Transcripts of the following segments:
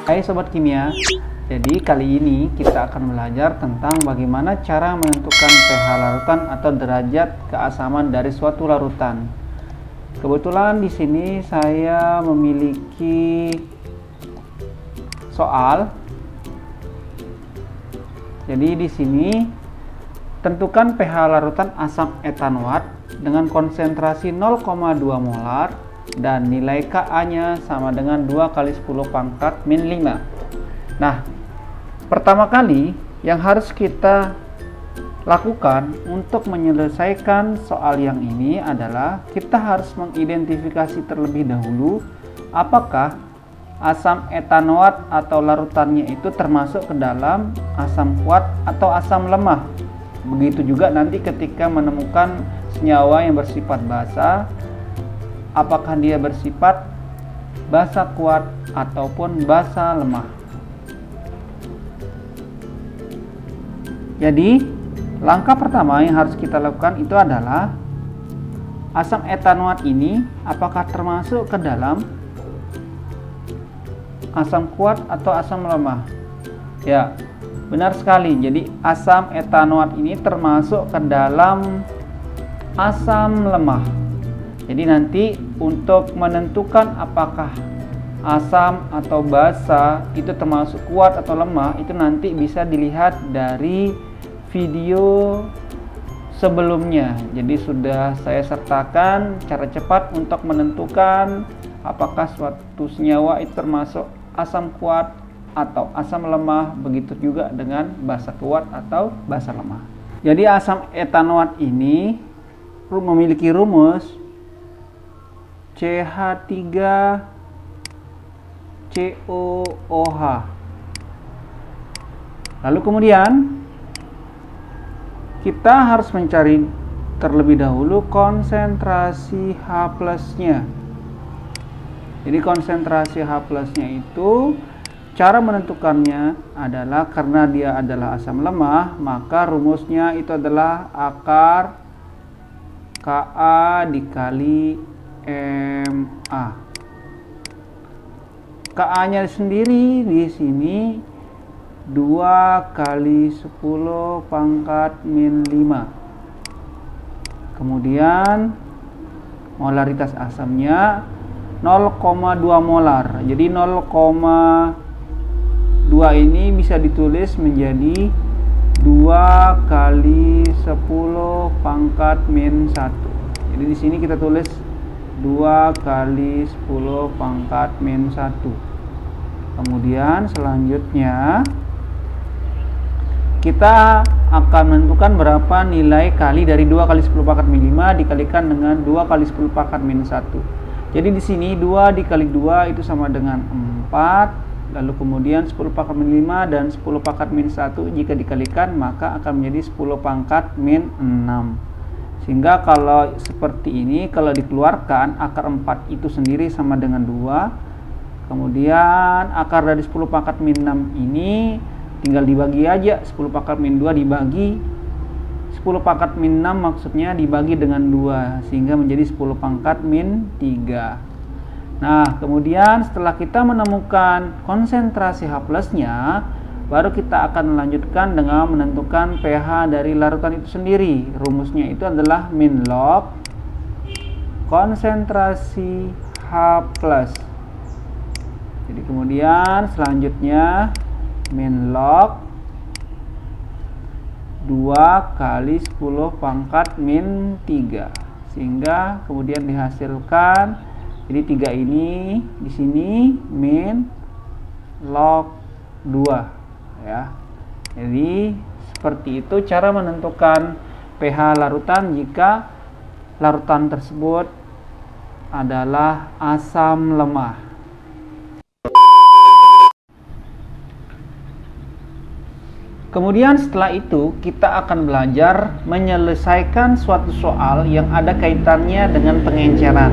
Hai Sobat Kimia, jadi kali ini kita akan belajar tentang bagaimana cara menentukan pH larutan atau derajat keasaman dari suatu larutan. Kebetulan di sini saya memiliki soal. Jadi di sini tentukan pH larutan asam etanoat dengan konsentrasi 0,2 molar dan nilai Ka-nya sama dengan 2 kali 10 pangkat min 5. Nah, pertama kali yang harus kita lakukan untuk menyelesaikan soal yang ini adalah kita harus mengidentifikasi terlebih dahulu apakah asam etanoat atau larutannya itu termasuk ke dalam asam kuat atau asam lemah. Begitu juga nanti ketika menemukan senyawa yang bersifat basa, apakah dia bersifat basa kuat ataupun basa lemah. Jadi, langkah pertama yang harus kita lakukan itu adalah asam etanoat ini apakah termasuk ke dalam asam kuat atau asam lemah. Ya, benar sekali. Jadi, asam etanoat ini termasuk ke dalam asam lemah. Jadi nanti untuk menentukan apakah asam atau basa itu termasuk kuat atau lemah, itu nanti bisa dilihat dari video sebelumnya. Jadi sudah saya sertakan cara cepat untuk menentukan apakah suatu senyawa itu termasuk asam kuat atau asam lemah, begitu juga dengan basa kuat atau basa lemah. Jadi asam etanoat ini memiliki rumus CH3COOH. Lalu kemudian kita harus mencari terlebih dahulu konsentrasi H plusnya. Jadi konsentrasi H plusnya itu cara menentukannya adalah karena dia adalah asam lemah, maka rumusnya itu adalah akar Ka dikali Ma. Ka-nya sendiri di sini 2 kali 10 pangkat min 5. Kemudian molaritas asamnya 0,2 molar. Jadi 0,2 ini bisa ditulis menjadi 2 kali 10 pangkat min 1. Jadi di sini kita tulis 2 kali 10 pangkat min 1. Kemudian selanjutnya kita akan menentukan berapa nilai kali dari 2 kali 10 pangkat min 5 dikalikan dengan 2 kali 10 pangkat min 1. Jadi di sini 2 dikali 2 itu sama dengan 4. Lalu kemudian 10 pangkat min 5 dan 10 pangkat min 1 jika dikalikan maka akan menjadi 10 pangkat min 6. Sehingga kalau seperti ini, kalau dikeluarkan akar 4 itu sendiri sama dengan 2. Kemudian akar dari 10 pangkat min 6 ini tinggal dibagi aja. 10 pangkat min 2 dibagi 10 pangkat min 6 maksudnya dibagi dengan 2. Sehingga menjadi 10 pangkat min 3. Nah, kemudian setelah kita menemukan konsentrasi H plusnya, baru kita akan melanjutkan dengan menentukan pH dari larutan itu sendiri. Rumusnya itu adalah min log konsentrasi H plus. Jadi kemudian selanjutnya min log 2 kali 10 pangkat min 3. Sehingga kemudian dihasilkan, jadi 3 ini di sini min log 2. Ya, jadi seperti itu cara menentukan pH larutan jika larutan tersebut adalah asam lemah. Kemudian setelah itu kita akan belajar menyelesaikan suatu soal yang ada kaitannya dengan pengenceran.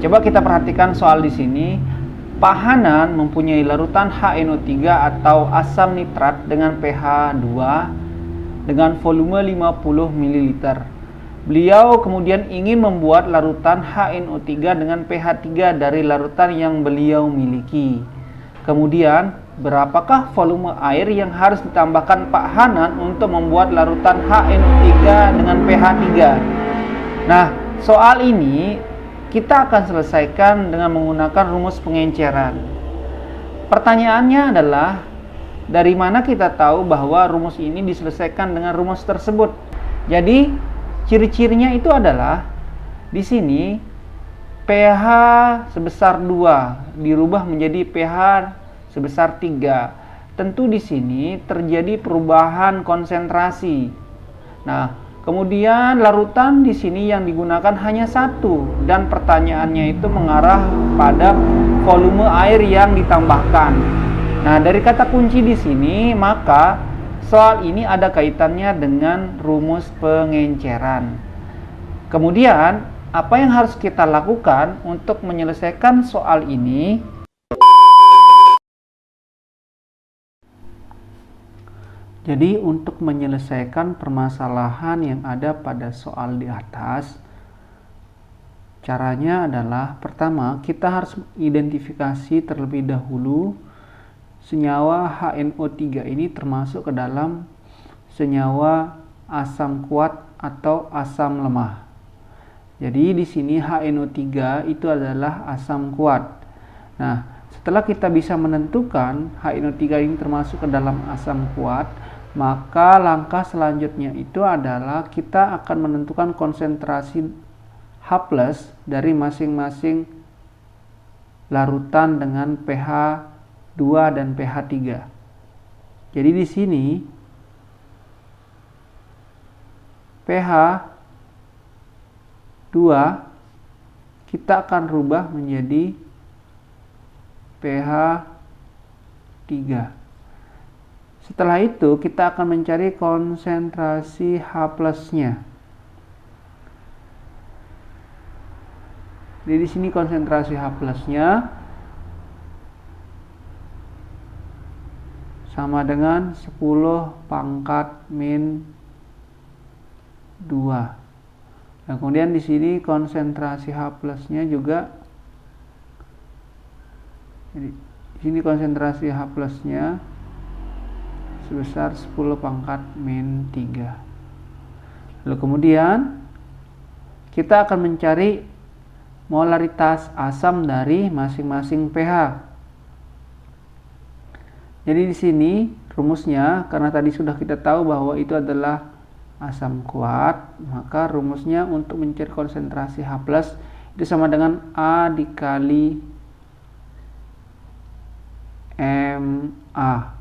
Coba kita perhatikan soal di sini. Pahanan mempunyai larutan HNO3 atau asam nitrat dengan pH 2 dengan volume 50 ml. Beliau kemudian ingin membuat larutan HNO3 dengan pH 3 dari larutan yang beliau miliki. Kemudian, berapakah volume air yang harus ditambahkan Pak Hanan untuk membuat larutan HNO3 dengan pH 3? Nah, soal ini kita akan selesaikan dengan menggunakan rumus pengenceran. Pertanyaannya adalah, dari mana kita tahu bahwa rumus ini diselesaikan dengan rumus tersebut? Jadi, ciri-cirinya itu adalah di sini pH sebesar 2 dirubah menjadi pH sebesar 3. Tentu di sini terjadi perubahan konsentrasi. Nah, kemudian larutan di sini yang digunakan hanya satu, dan pertanyaannya itu mengarah pada volume air yang ditambahkan. Nah, dari kata kunci di sini, maka soal ini ada kaitannya dengan rumus pengenceran. Kemudian, apa yang harus kita lakukan untuk menyelesaikan soal ini? Jadi, untuk menyelesaikan permasalahan yang ada pada soal di atas, caranya adalah pertama, kita harus identifikasi terlebih dahulu senyawa HNO3 ini termasuk ke dalam senyawa asam kuat atau asam lemah. Jadi di sini HNO3 itu adalah asam kuat. Nah, setelah kita bisa menentukan HNO3 ini termasuk ke dalam asam kuat, maka langkah selanjutnya itu adalah kita akan menentukan konsentrasi H+ dari masing-masing larutan dengan pH 2 dan pH 3. Jadi di sini pH 2 kita akan rubah menjadi pH 3. Setelah itu kita akan mencari konsentrasi H+-nya. Jadi di sini konsentrasi H+-nya sama dengan 10 pangkat min 2. Nah, kemudian di sini konsentrasi H+-nya juga, jadi di sini konsentrasi H+-nya sebesar 10 pangkat min 3. Lalu kemudian kita akan mencari molaritas asam dari masing-masing pH. Jadi di sini rumusnya, karena tadi sudah kita tahu bahwa itu adalah asam kuat, maka rumusnya untuk mencari konsentrasi H+ itu sama dengan A dikali Ma.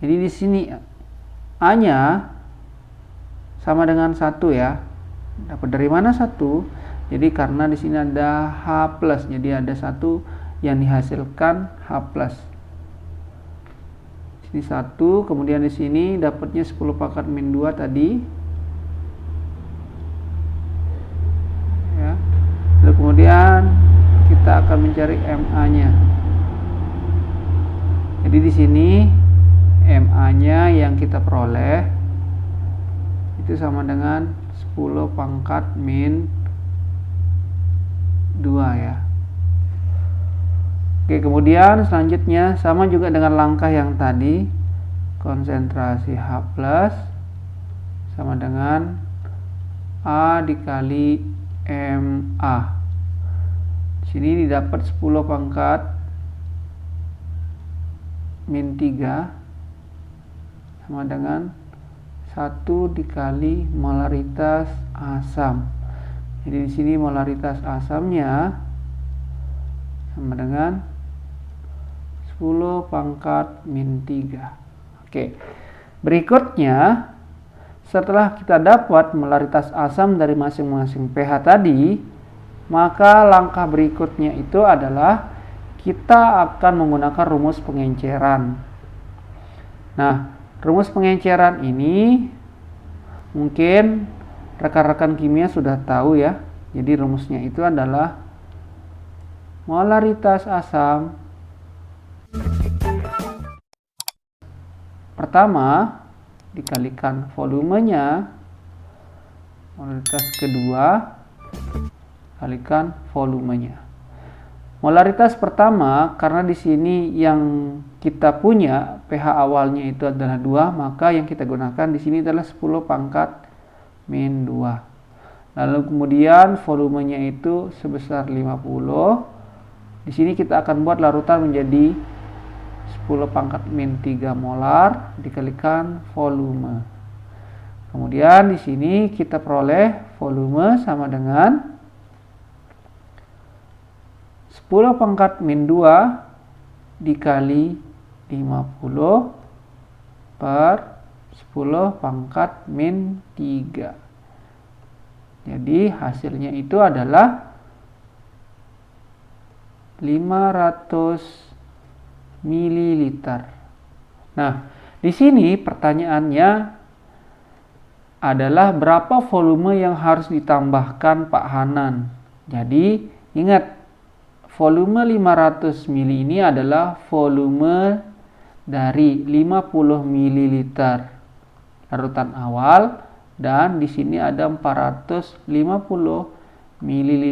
Jadi di sini A-nya sama dengan 1 ya. Dapat dari mana 1? Jadi karena di sini ada H+, jadi ada 1 yang dihasilkan H+. Ini 1, kemudian di sini dapatnya 10 pangkat min 2 tadi. Ya. Lalu kemudian kita akan mencari Ma-nya. Jadi di sini Ma-nya yang kita peroleh itu sama dengan 10 pangkat min 2 ya. Oke, kemudian selanjutnya sama juga dengan langkah yang tadi, konsentrasi H+ sama dengan A dikali Ma. Sini didapat 10 pangkat min 3 sama dengan 1 dikali molaritas asam. Jadi di sini molaritas asamnya sama dengan 10 pangkat min 3. Oke. Berikutnya, setelah kita dapat molaritas asam dari masing-masing pH tadi, maka langkah berikutnya itu adalah kita akan menggunakan rumus pengenceran. Nah, rumus pengenceran ini mungkin rekan-rekan kimia sudah tahu ya. Jadi rumusnya itu adalah molaritas asam pertama dikalikan volumenya Molaritas kedua kalikan volumenya. Molaritas pertama, karena di sini yang kita punya pH awalnya itu adalah 2, maka yang kita gunakan di sini adalah 10 pangkat min 2. Lalu kemudian volumenya itu sebesar 50. Di sini kita akan buat larutan menjadi 10 pangkat min 3 molar dikalikan volume. Kemudian di sini kita peroleh volume sama dengan 10 pangkat min 2 dikali 50 per 10 pangkat min 3. Jadi hasilnya itu adalah 500 ml. Nah, di sini pertanyaannya adalah berapa volume yang harus ditambahkan Pak Hanan. Jadi, ingat, volume 500 ml ini adalah volume dari 50 ml larutan awal, dan di sini ada 450 ml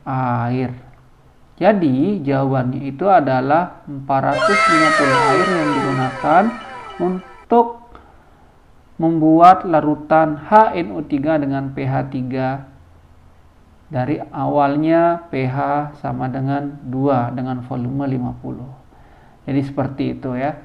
air. Jadi jawabannya itu adalah 450 air yang digunakan untuk membuat larutan HNO3 dengan pH 3 dari awalnya pH sama dengan 2 dengan volume 50. Jadi seperti itu ya.